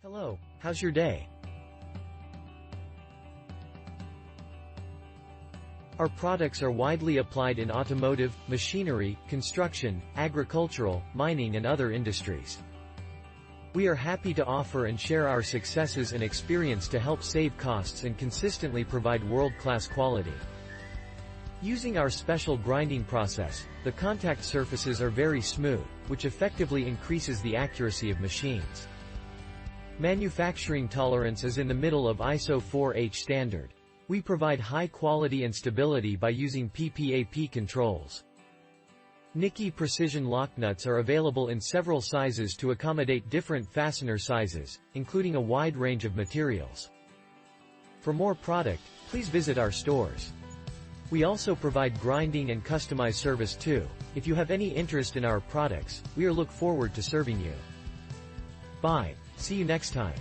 Hello, how's your day? Our products are widely applied in automotive, machinery, construction, agricultural, mining and other industries. We are happy to offer and share our successes and experience to help save costs and consistently provide world-class quality. Using our special grinding process, the contact surfaces are very smooth, which effectively increases the accuracy of machines. Manufacturing tolerance is in the middle of ISO 4H standard. We provide high quality and stability by using PPAP controls. NIKKI precision lock nuts are available in several sizes to accommodate different fastener sizes, including a wide range of materials. For more product, please visit our stores. We also provide grinding and customized service too. If you have any interest in our products, we look forward to serving you. Bye. See you next time.